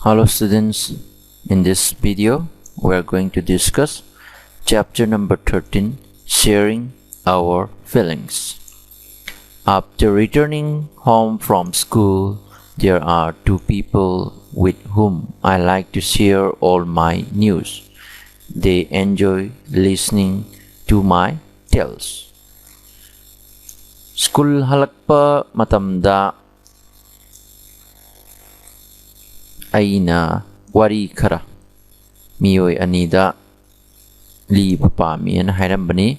Hello students, in this video we are going to discuss chapter number 13, sharing our feelings. After returning home from school, there are two people with whom I like to share all my news. They enjoy listening to my tales. School halakpa matamda aina wari khara miyoi anida liba pami na hairambani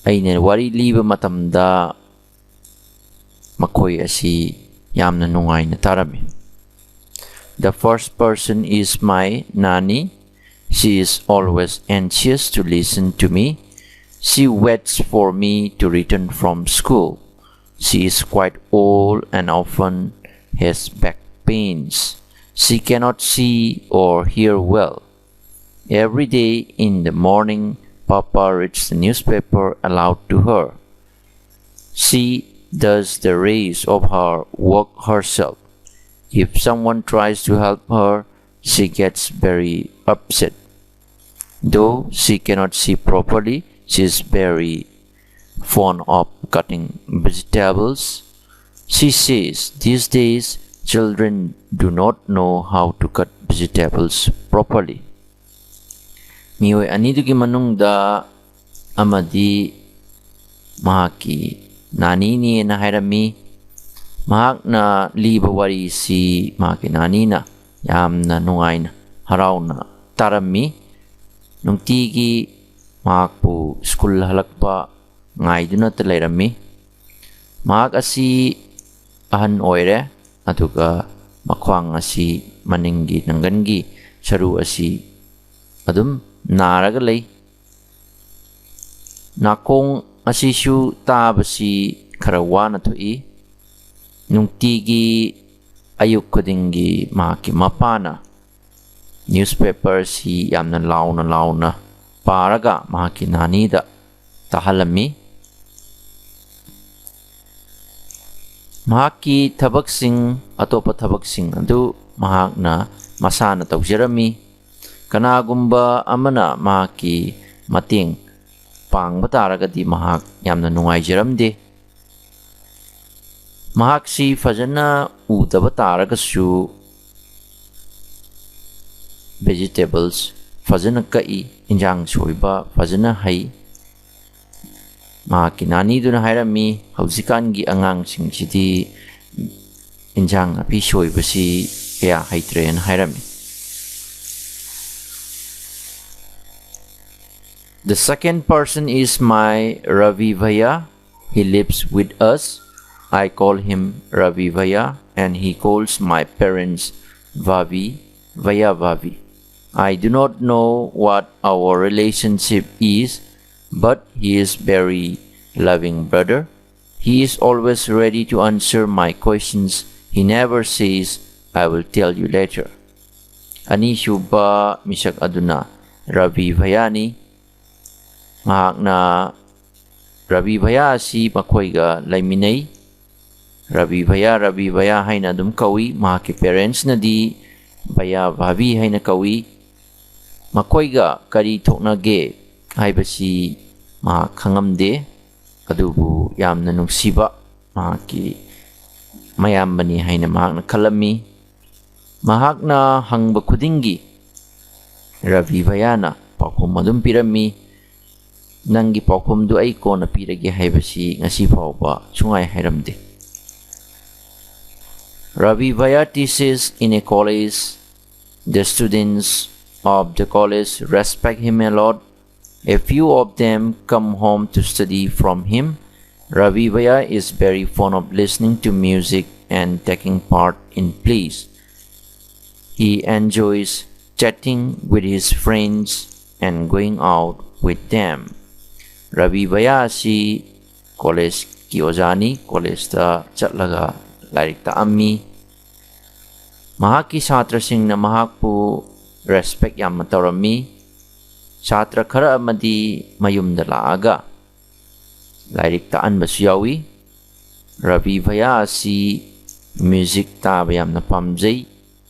aina wari liba matamda makoi asi yamna nungai na tarami. The first person is my nanny. She is always anxious to listen to me. She waits for me to return from school. She is quite old and often has back pains. She cannot see or hear well. Every day in the morning, Papa reads the newspaper aloud to her. She does the rest of her work herself. If someone tries to help her, she gets very upset. Though she cannot see properly, she is very fond of cutting vegetables. She says these days children do not know how to cut vegetables properly. Miyoi anidugi manungda amadi mahaki nani ni na hairami mahak na liba wari si mahaki nani na yam na nungai na haraw na tarami nung tigi mahak po school halakpa ngay duna talayrami mahak asi ahan oire aduga makwang asi maninggi nanggangi saru asi adum naraga lay nakong asi shu tabasi karawana to i nung tigi ayuk kudingi maki mapana newspaper si yamna launa paraga maki nanida tahalami mahaki tabaksing atopa tabaksing adu mahakna masana tawjarami kanagumba amana mahaki mating pang bataragadi mahak yamna nungay jaramde mahak si fajana udaba taragasu vegetables fajana kai injang soiba fajana hai mahaki nani duna hairami hauzikan gi angang sing sidi injang api soiba si kaya haitren hairami. The second person is my Ravi Bhaiya. He lives with us. I call him Ravi Bhaiya and he calls my parents Vavi, Bhaiya Vavi. I do not know what our relationship is, but he is very loving brother. He is always ready to answer my questions. He never says, I will tell you later. Ani shuba misak aduna Ravi Bhaiya mahak na Ravi Bhaiya si makoiga laiminay. Ravi Bhaiya hay na dum kawi mahaki parents na di Bhaiya Vavi hay na kawi makoiga kari tok na ge hay ba si makangamde adubu yam na nungsiba mahaki mayam bani hay na mahak na kalami mahak na hangba kudingi Ravi Bhaiya na pakum adum pirami nangi pakum du ay ko na piragi hay ba si ngasi pa sungay hayramde. Ravi Bhaiya teaches in a college. The students of the college respect him a lot. A few of them come home to study from him. Ravi Bhaiya is very fond of listening to music and taking part in plays. He enjoys chatting with his friends and going out with them. Ravi Bhaiya si college ki ojani college ta chatlaga lairik ta ammi mahaki chatra sing na mahak po respect yam matarami chatra khara amadi mayum da laaga lairik ta an basu yawi. Ravi Bhaiya si music taba yam na pamjay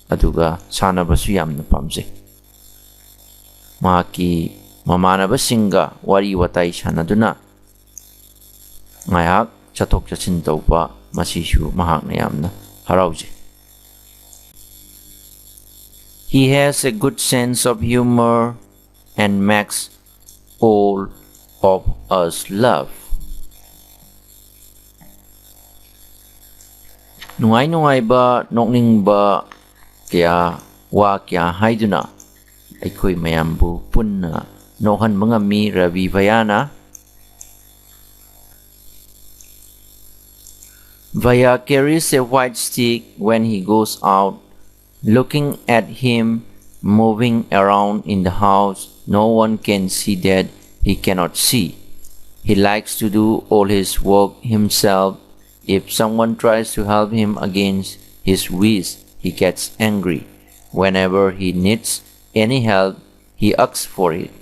aduga sanabasu yamna pamjay. Mahaki mamanabasinga wari watai sanaduna ngayak chatok chachin tawpa masishu mahakna yamna haraujay. He has a good sense of humor and makes all of us laugh. Nungai ba nokning ba kaya wa kya haiduna aikoi mayambu punna nohan mga mi Ravi Vayana. Vaya carries a white stick when he goes out. Looking at him moving around in the house, no one can see that he cannot see. He likes to do all his work himself. If someone tries to help him against his wish, he gets angry. Whenever he needs any help, he asks for it.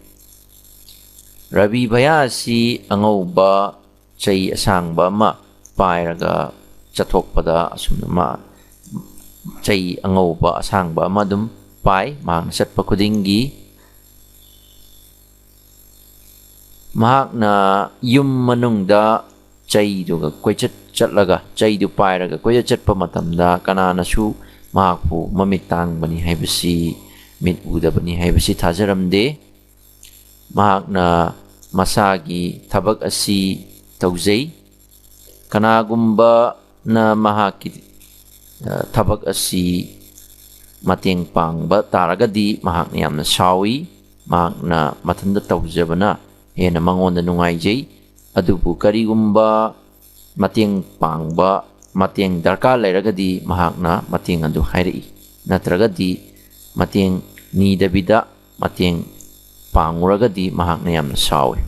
Ravi Vaya si angauba chay asangba ma pairaga chathokpada asumna chay angauba asangba madum pai mang satpa kudingi mahak na yum manungda chay duga koichat chatlaga chay du pairaga koichat chatpa matamda kanana su mahakpu mamitang bani haibasi mit uda bani haibasi thajaramde mahak na masagi thabak asi tauzay kanagumba na mahaki thabak asi mateng pangba taragadi mahak na yamna sawi mahak na matanda tawjabana hena mangonda nungaijay adubu karigumba mateng pangba mateng darka lairagadi mahak na mateng adu hairai natragadi mateng nidabida mateng panguragadi mahak na yamna sawi.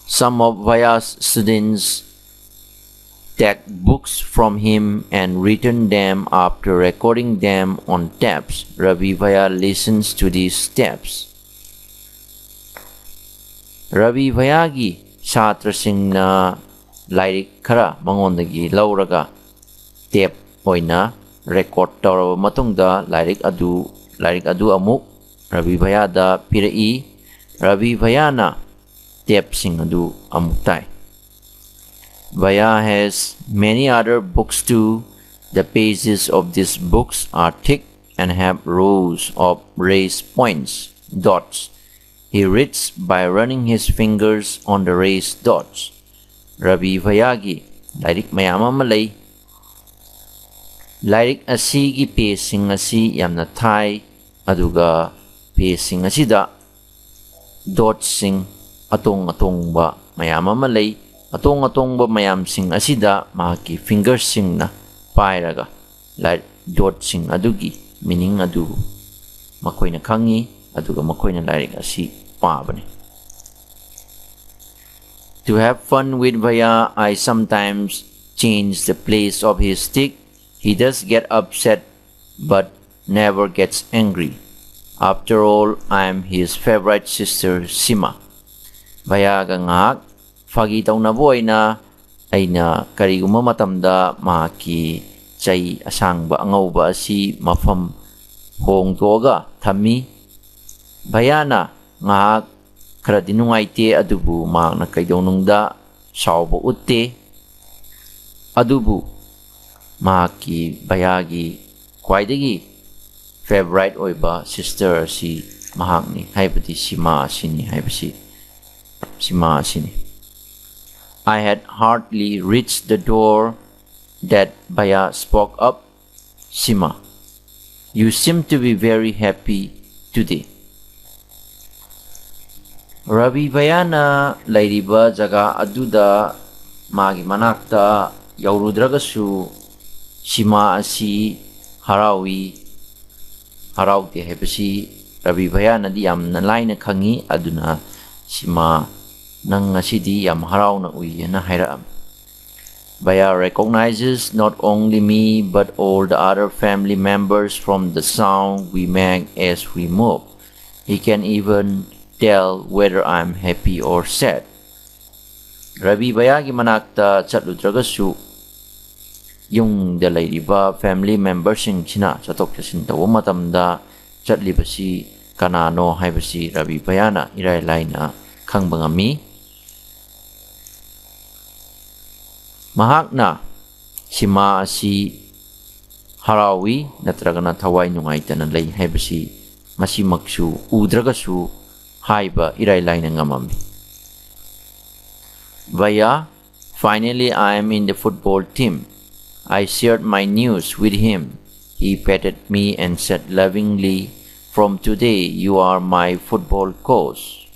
Some of Vaya's students take books from him and return them after recording them on tapes. Ravi Vaya listens to these tapes. Ravi Vayagi satrasingna lairik khara mangondagi lauraga tape oina record tawraba matungda lairik adu amuk Ravi Vaya da pirai. Ravi Vayana tape sing adu amuktai. Vaya has many other books too. The pages of these books are thick and have rows of raised points, dots. He reads by running his fingers on the raised dots. Ravi Vayagi lairik mayama malay. Lairik asigi pacing asi yamna thai aduga pacing asida dots sing atong ba mayama malay. Atong ba mayam sing asida mahaki fingers sing na pairaga like dot sing adugi meaning adu makoy na khangi aduga makoy na lairik asi pabani. To have fun with Vaya, I sometimes change the place of his stick. He does get upset but never gets angry. After all, I am his favorite sister Sima. Vaya gangak fagi taw na boy na ay na kariguma matamda mahaki chay asang ba angaw ba si mafam hong toga thami bayana nga kradinungay te adubu mahak na kaydaw nungda sawbo utte adubu mahaki bayagi kwaidagi favorite oy ba sister si mahak ni haibati si ma sini haibasi si ma sini. I had hardly reached the door that Vaya spoke up. Sima, you seem to be very happy today. Ravi Vayana lairiba jaga aduda magi manakta yaurudragasu Sima asi haraute hebasi Ravi Vayana di yamna laina khangi aduna Sima nang asidi yam haraw na uy na hairam. Vaya recognizes not only me but all the other family members from the sound we make as we move. He can even tell whether I'm happy or sad. Ravi Vayagi manakta chatludragasu ꯌꯨꯝꯗ ꯂꯩꯔꯤꯕ family ꯃꯦꯝꯕꯔꯁꯤꯡꯁꯤꯅ ꯆꯠꯊꯣꯛ ꯆꯠꯁꯤꯟ ꯇꯧꯕ ꯃꯇꯝꯗ ꯆꯠꯂꯤꯕꯁꯤ ꯀꯅꯥꯅꯣ ꯍꯥꯏꯕꯁꯤ ꯔꯕꯤ ꯚꯌꯥꯅ ꯏꯔꯥꯏ ꯂꯥꯏꯅ ꯈꯪꯕ ꯉꯝꯃꯤ꯫ ꯃꯍꯥꯛꯅ ꯁꯤꯃꯥ ꯑꯁꯤ ꯍꯔꯥꯎꯏ ꯅꯠꯇ꯭ꯔꯒꯅ ꯊꯋꯥꯏ ꯅꯨꯡꯉꯥꯏꯇꯅ ꯂꯩ ꯍꯥꯏꯕꯁꯤ ꯃꯁꯤꯃꯛꯁꯨ ꯎꯗ꯭ꯔꯒꯁꯨ ꯍꯥꯏꯕ ꯏꯔꯥꯏ ꯂꯥꯏꯅ ꯉꯝꯃꯝꯃꯤ꯫ Vaya, finally I am in the football team. I shared my news with him. He patted me and said lovingly, "From today you are my football coach."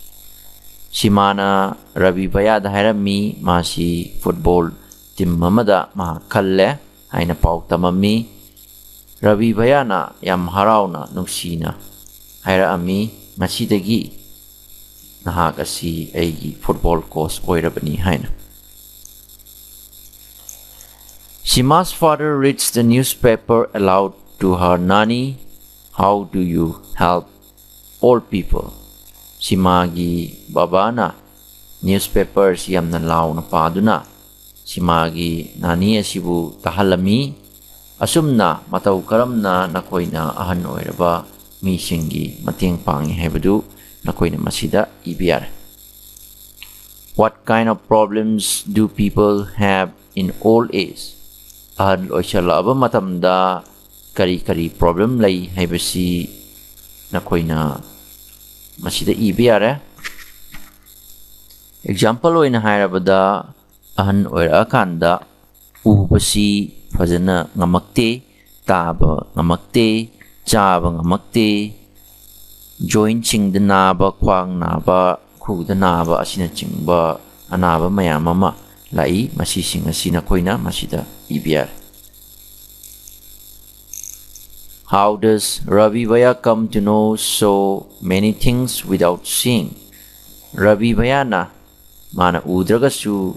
Simana Ravi Vayada hairami masi football team mamada maha khalle haina pau tamami. Ravi Vayana yam harauna nungsina haira ami masidagi nahak asi aigi football coach oirabani haina. Sima's father reads the newspaper aloud to her nanny. How do you help all people? Simagi babana newspaper siyam na law na paduna. Simagi nani asibu tahalami. Asumna mataw karam na nakoy na ahan oiraba misingi mating pangi hebadu nakoy na masida EVS. What kind of problems do people have in old age? Ahan oishala aba matamda kari problem lay haibasi nakoy na masida EVS. Example oy na hairabada ahan oira kanda ubasi fazana ngamakte taba ngamakte chaba ngamakte jointing the naba kwang naba khu the naba asina chingba anaba mayam ama lai masising asina koina masida EVS. How does Ravi Vaya come to know so many things without seeing? Ravi Vayana mana udragasu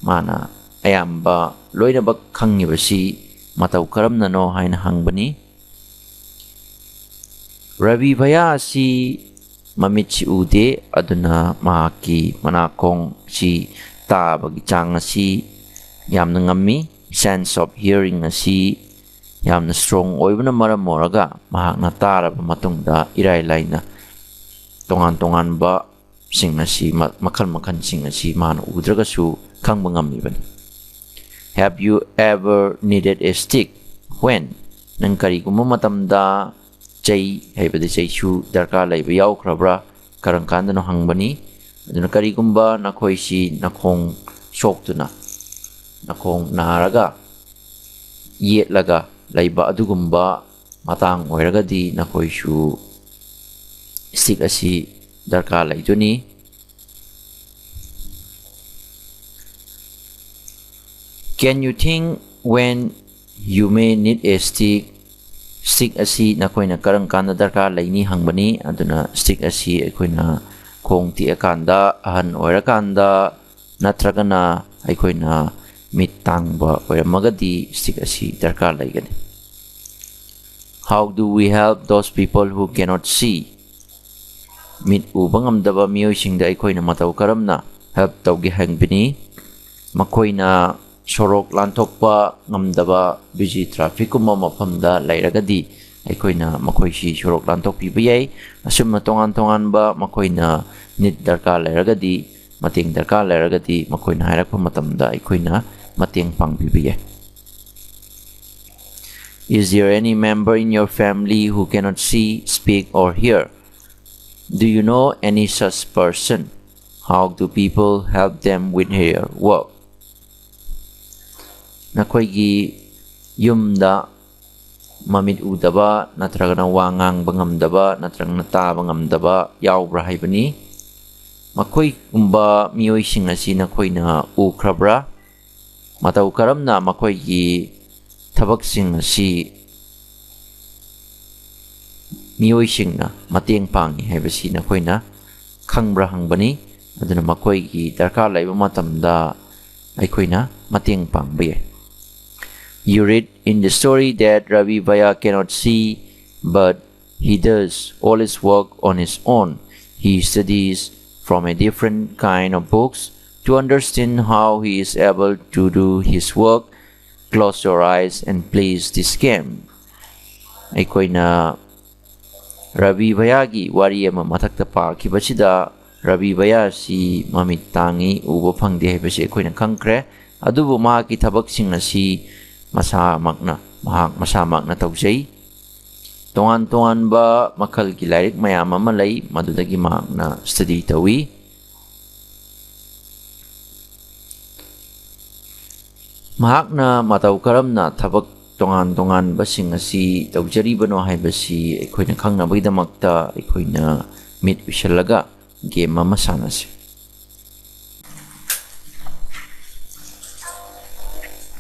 mana ayamba loina bak khangibasi mataw karam nano haina hangbani. Ravi Vaya si mamichi ude aduna mahaki manakong si tabagi chang asi yamna ngami sense of hearing asi yamna strong oibna maram moraga mahakna taraba matungda irai laina tongan ba sing asi makal sing asi mana udragasu khangba ngamibani. Have you ever needed a stick? When? Nang kariguma matamda chay haibada chay shu darka laiba yaukhrabra karangkanda no hangbani aduna karigumba nakhoi si nakhong soktuna nakhong naraga yetlaga laiba adugumba matang oiragadi nakhoi shu stick asi darka laiduni. Can you think when you may need a stick? Stick asi nakoy na karang kanda darka laini hangbani aduna stick asi akoy na kong ti akanda ahan oira kanda natragana akoy na mitang ba oira magadi stick asi darka laigani. How do we help those people who cannot see? Mit ubang amdaba miyoy singda akoy na mataw karam na help tawgi hangbani makoy na sorok lantokpa ngamdaba busy traffic kuma mafamda lairagadi aikoina makoi si sorok lantok pibiyay asumna tongan ba makoina need darka lairagadi mating darka lairagadi makoina hairakpa matamda aikoina mating pang pibiyay. Is there any member in your family who cannot see, speak or hear? Do you know any such person? How do people help them with their work? Nakoy yumda mamit udaba natragana wangang bangamdaba natragana ta bangamdaba yaubra haibani makoy kumba miyoy singasi nakoy na ukrabra mataw karam na makoy tabak singasi miyoy singna mating pangi haibasi nakoy na khangbra hangbani aduna makoy darka laiba matamda aikoy na mating pangbaye. You read in the story that Ravi Vaya cannot see, but he does all his work on his own. He studies from a different kind of books to understand how he is able to do his work. close your eyes and please this game. Aikoina Ravi Bhayagi wari ama mathakta pakibasida Ravi Bhaya si mamit tangi ubo phangde haibasi aikoina khangkre adubu mahaki thabaksing asi masamakna taujai tongan ba makal ki lairik mayam ama lay madudagi mahakna study tawi mahakna mataw karamna thabak tongan basing asi taujari bano haibasi aikoina khangna bagdamakta aikoina mit ushalaga game ama sanase.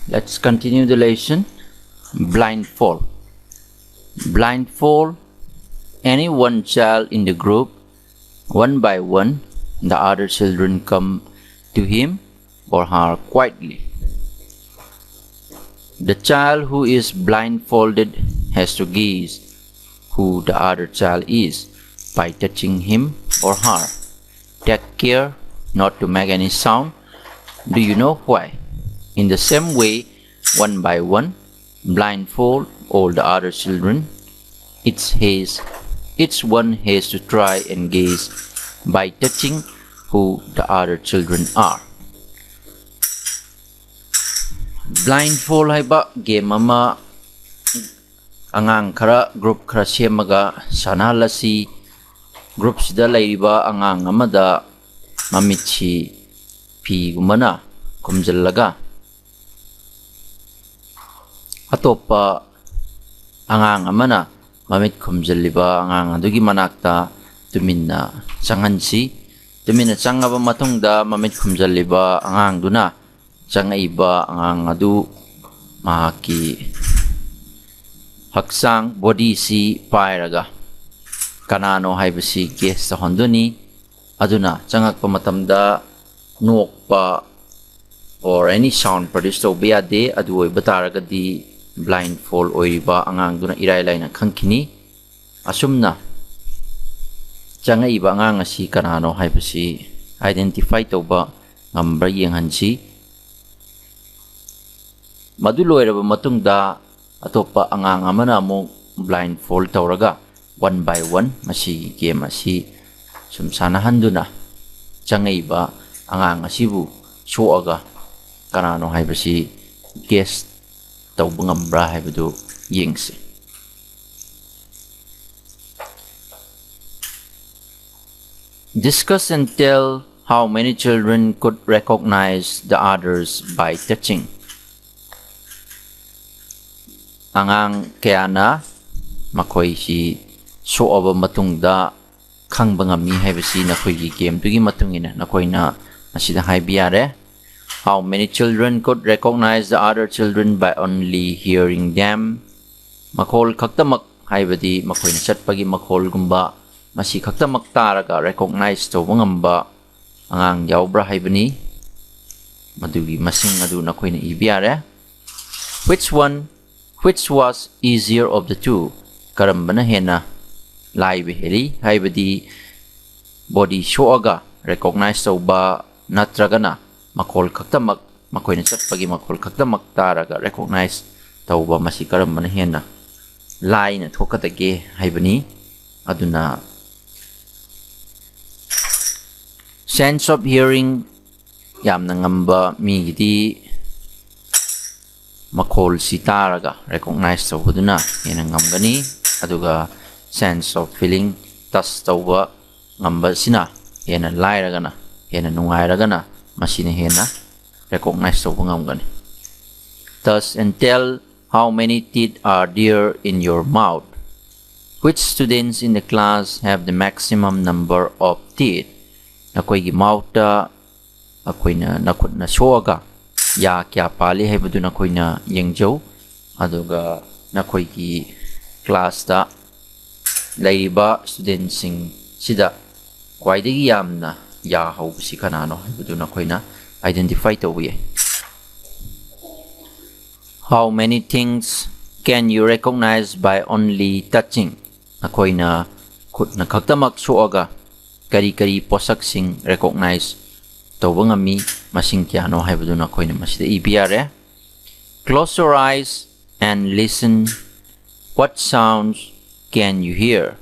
Let's continue the lesson. Blindfold. Blindfold any one child in the group. One by one, the other children come to him or her quietly. The child who is blindfolded has to guess who the other child is by touching him or her. Take care not to make any sound. Do you know why? In the same way, one by one, blindfold all the other children. Each one has to try and guess by touching who the other children are. Blindfold haiba game ama angang khara group khara semaga sanalasi group sida lairiba angang amada mamichi pi gumana kumjallaga atopa angang amana mamit kumjalliba angang adugi manakta tuminna changansi tumina changaba matungda mamit kumjalliba angang duna changaiba angang adu mahaki haksang body si pairaga kanano haibasi guess honduni aduna changakpa matamda nokpa or any sound produced to be ade adu bataragadi blindfold oiriba angang duna irai laina khangkini asumna changaiba angang asi kanano haibasi identify toba ngambra yenghansi maduloiraba matungda atopa angang amana mo blindfold tawraga one by one masi game asi sumsanahan duna changaiba angang asibu shoaga kanano haibasi guess tawba ngambra haibadu yengse. Discuss and tell how many children could recognize the others by touching. Angang kaya na makoy si shoaba matungda khangba ngami haibasi nakoy gi game tugi matungina nakoy na masida haibiyare. How many children could recognize the other children by only hearing them? Makol kaktamak haibadi makoy na chatpagi makol gumba masi kaktamak taraga recognize to ngamba angang yawbra haibani madugi masing adu nakoy na ibiyare. Which was easier of the two? Karamba na hena laibe heli haibadi body shoaga recognize to ba natragana makol kaktamak makoy na chatpagi makol kaktamak taraga recognize tauba masi karamba na hena lai na thokatage haibani aduna. Sense of hearing yamna ngamba migidi makol si taraga recognize tawbuduna hena ngamgani aduga sense of feeling tas tawba ngamba sina hena lairagana hena nungairagana masina hena recognize tawba ngamgani. Thus and tell how many teeth are there in your mouth. Which students in the class have the maximum number of teeth? Nakoy gi mouth ta akoy na nakut na shoaga ya kya pali haibadu nakoy na yengjo aduga nakoy gi class ta lairiba students sing sida kwaidagi yamna ya hawsi kanano haibadu nakoy na identify tawye. How many things can you recognize by only touching? Nakoy na kut na kaktamak shoaga kari posak sing recognize tawba ngami masing kyano haibadu nakoy na masida ibiyare. Close your eyes and listen. What sounds can you hear?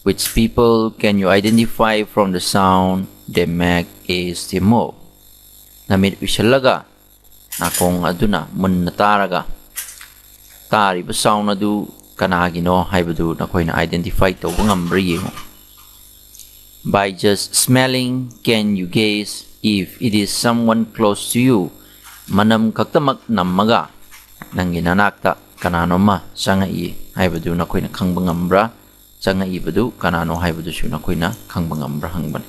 Which people can you identify from the sound they make as they move? Namit ushalaga nakong aduna mun nataraga tari ba sound adu kanagino haibadu nakoina identify to ngambri by just smelling. Can you guess if it is someone close to you? Manam kaktamak namaga nanginanakta kanano ma sanga I haibadu nakoina kangbangambra sanga ibadu kanano haibadu shu nakoina kangbangambra hangbani.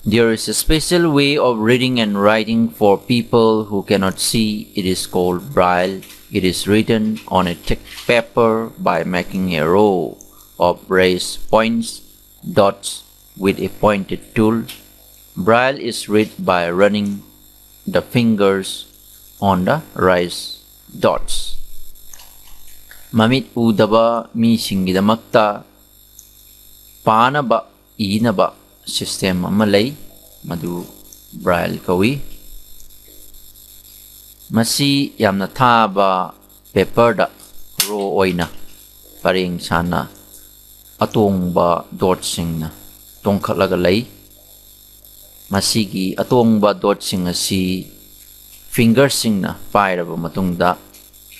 There is a special way of reading and writing for people who cannot see. It is called Braille. It is written on a thick paper by making a row of raised points, dots with a pointed tool. Braille is read by running the fingers on the raised dots. Mamit udaba mi singidamakta panaba inaba system amalay madu Braille kawi. Masi yamna thaba paper da row oina paring sana atong ba dot sing na tongkalaga lay. Masigi atong ba dot sing asi finger sing na paira ba matungda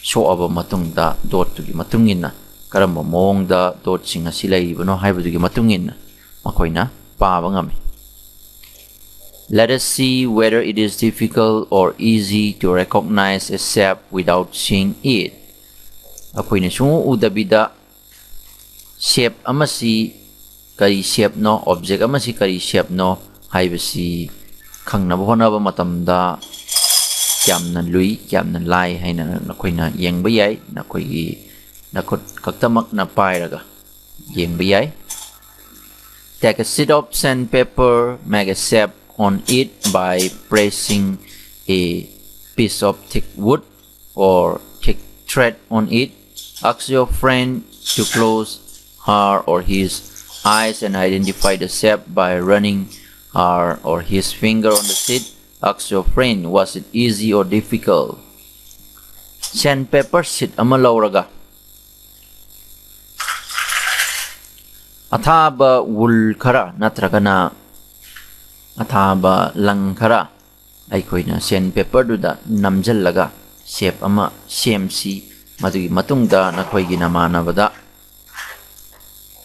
show aba matungda dot tugi matungin na karamba mong da dot sing asi lay bano haibugi matungin na makoina Let us see whether it is difficult or easy to recognize a shape without seeing it. Ako'y nasungo udabida shape amasi kari shape no object amasi kari shape no haibasi khang na bhona ba matamda kyam nan lui kyam nan lai haina nako'y na yengba yai nako'y nakot kaktamak na pairaga yengba yai. Take a sheet of sandpaper, make a shape on it by pressing a piece of thick wood or thick thread on it. Ask your friend to close her or his eyes and identify the shape by running her or his finger on the sheet. Ask your friend, was it easy or difficult? Sandpaper sheet amalauraga. Athaba wool khara natragana athaba lang khara aikoina sandpaper duda namjallaga shape ama semsi madugi matungda nakoigi namanabada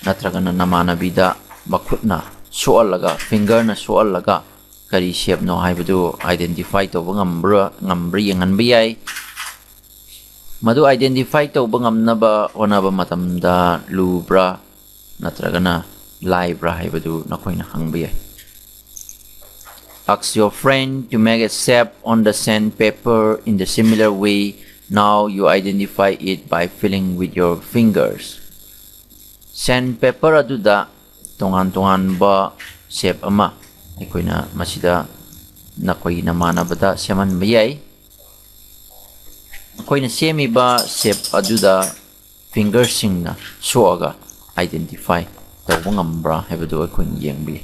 natragana namanabida makhutna soalaga finger na soalaga kari shape no haibadu identify to ngambri nganbi yai madu identify to ngamnaba onaba matamda lubra natragana libra haibadu nakoina hangbi. Ask your friend to make a shape on the sandpaper in the similar way. Now you identify it by filling with your fingers. Sandpaper aduda tongan ba shape ama akoina masida nakoi namanabada seman bayai akoina semi ba shape aduda fingersing na soaga identify tawangambra haibadu akoina yengbi.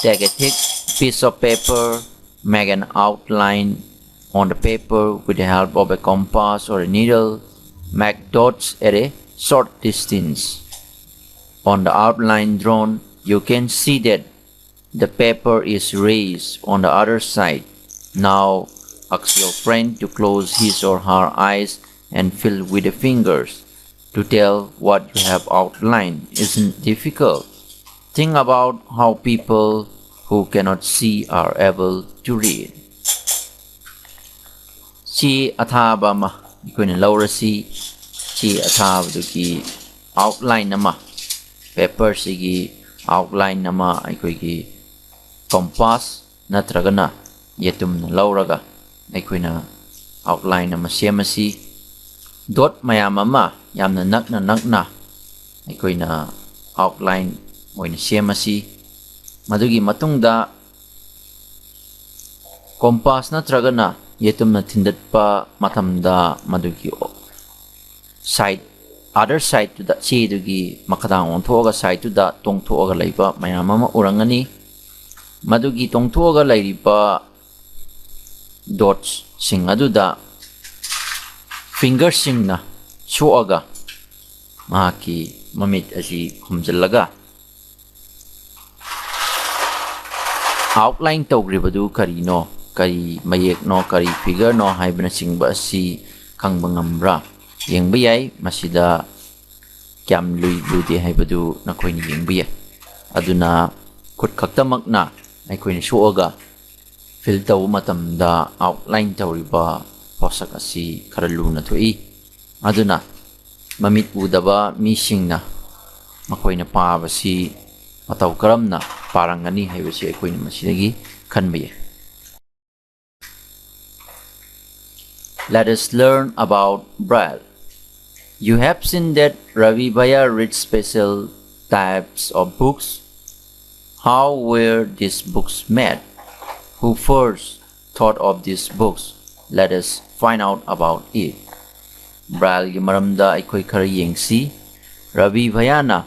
Take a thick piece of paper, make an outline on the paper with the help of a compass or a needle. Make dots at a short distance. On the outline drawn, you can see that the paper is raised on the other side. Now, ask your friend to close his or her eyes and fill with the fingers to tell what you have outlined. Isn't difficult? Think about how people who cannot see are able to read. Si athaba ma ikoina laurasi si athaba duki outline nama paper sigi outline nama ikoigi compass natragana yetum lauraga ikoina outline nama semasi dot mayam ama yamna nakna ikoina outline moina semasi madugi matungda compass natragana yetum na tindat pa matamda madugi side other side to that si dugi makadang on thoga side to that tong thoga laiba mayama urangani madugi tong thoga laiba dots sing aduda fingers sing na suaga mahaki mamit asi humjalaga outline tawgribadu karino kari mayek no kari figure no haibna singba si kangbangambra yengba yai masida kyam lui ludi haibadu nakoini yengba yai aduna khut khaktamakna aikoini suaga fill taw matamda outline tawriba posak asi karalu na thui aduna mamit udaba misingna makoina paaba si mataw karamna parangani haibasi aikoina masidagi khanba yai. Let us learn about Braille. You have seen that Ravi Bhaiya reads special types of books. How were these books made? Who first thought of these books? Let us find out about it. Braille gi maramda aikoi khara yengsi. Ravi Bhaiya na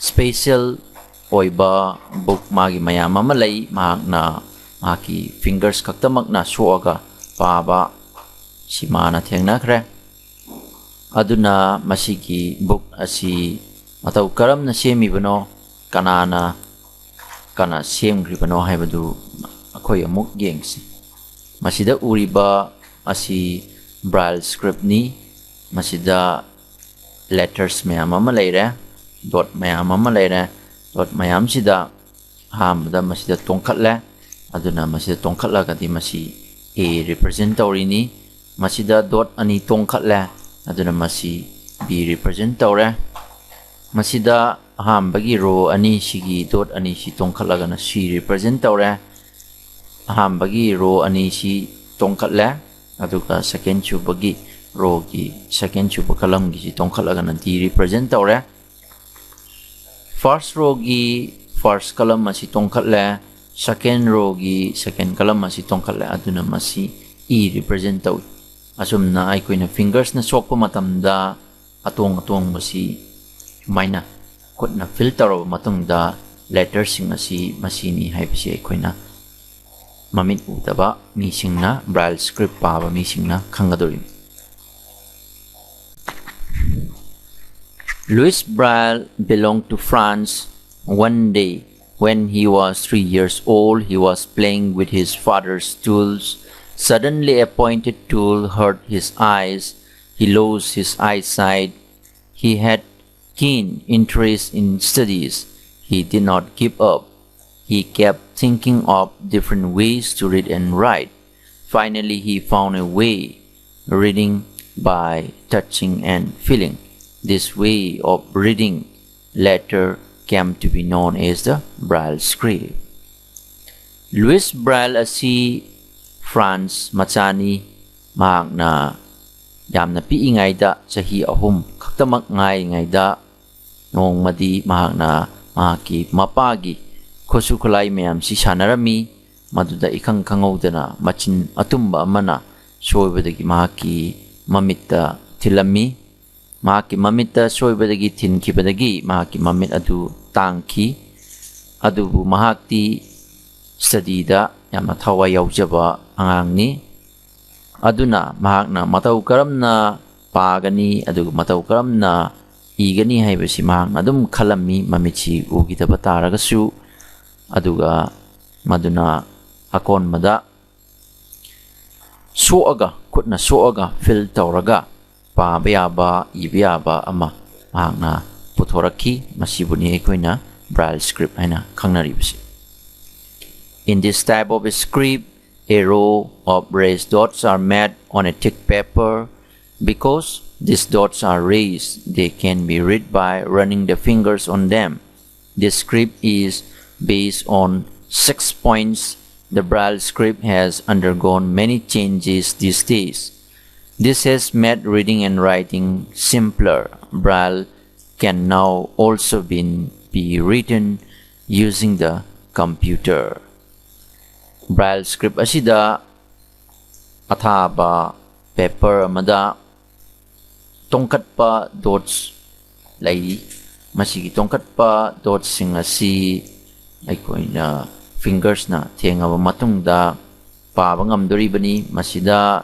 special oiba book magi mayam ama lei mahakna maki fingers khaktamak na suaga paba simana thengna khre aduna masigi book asi matau karam na semi bano kana sem gribano haibadu akoi amuk gengsi masida uriba asi Braille script ni masida letters mayam ama leire dot mayam ama leire dot mayam sida hamda masida tongkhat le aduna masida tongkhat la kadi masi a represent tawrini masida dot ani tongkhat le aduna masi b represent tawre masida hambagi row ani sigi dot ani si tongkhat la gana c represent tawre hambagi row ani si tongkhat le aduga second chubagi row gi second chuba column gi si tongkhat la gana d represent tawre first row gi first column masi tongkhat le second row gi second column masi tongkhat le aduna masi e represent taw asumna ai koina fingers na sokpa matamda atong masi maina kotna filter of matungda letters sing asi masini haibasi ai koina mamit utaba mi singna Braille script paba mi singna khangadori. Louis Braille belonged to France. One day when he was 3 years old, he was playing with his father's tools. Suddenly a pointed tool hurt his eyes. He lost his eyesight. He had keen interest in studies. He did not give up. He kept thinking of different ways to read and write. Finally, he found a way, reading by touching and feeling. This way of reading later came to be known as the Braille script. Louis Braille asi France machani mahakna yamna piingaida sahi ahum khaktamak ngai ngaida nongmadi mahakna mahaki mapagi khosukulai mayam si sanarami maduda ikhang khangaudana machin atumba amana soibadagi mahaki mamitta thilami mahaki mamitta soibadagi thinkibadagi mahaki mamit adu tangki adubu mahakti study da yamna thawa yaujaba angangni aduna mahakna matau karamna pagani adugu matau karamna igani haibasi mahakna adum khalami mamichi ugitaba taragasu aduga maduna akon mada soaga kutna soaga fill tawraga pabayaba ibiyaba ama mahakna puthoraki masibuni ekoina Braille script haina khangnaribasi. In this type of a script, a row of raised dots are made on a thick paper. Because these dots are raised, they can be read by running the fingers on them. This script is based on 6 points. The Braille script has undergone many changes these days. This has made reading and writing simpler. Braille can now also be written using the computer. Braille script asida athaba paper amada tongkat pa dots lai masigi tongkat pa dots sing asi aikoina fingers na thengaba matungda paaba ngamdoribani masida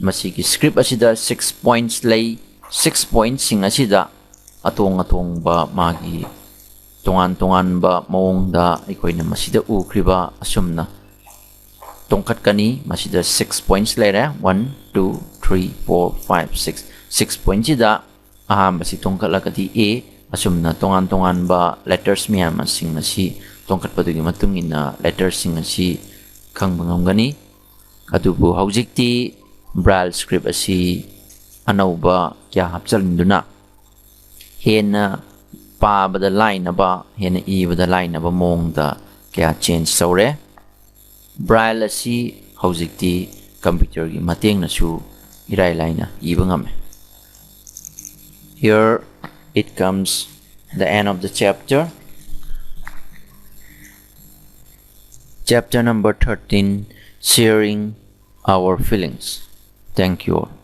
masigi script asida 6 points lay 6 points sing asida atong ba magi tungan ba maongda ikoina masida ukriba asumna tongkat kani masida 6 points lere 1 2 3 4 5 6 6 points ida basi tongkat lakati a asumna tungan ba letters miyam sing nasi tongkat padugi matungina letters sing nasi khangbangam adubu haujikti Braille script asi anauba kya hapchalinduna hena paabada line aba hena ibada line aba mongda kya change sawre Braille asi haujikti computer gi mateng nasu irai line iba ngame. Here it comes the end of the chapter. Chapter number 13, sharing our feelings. Thank you all.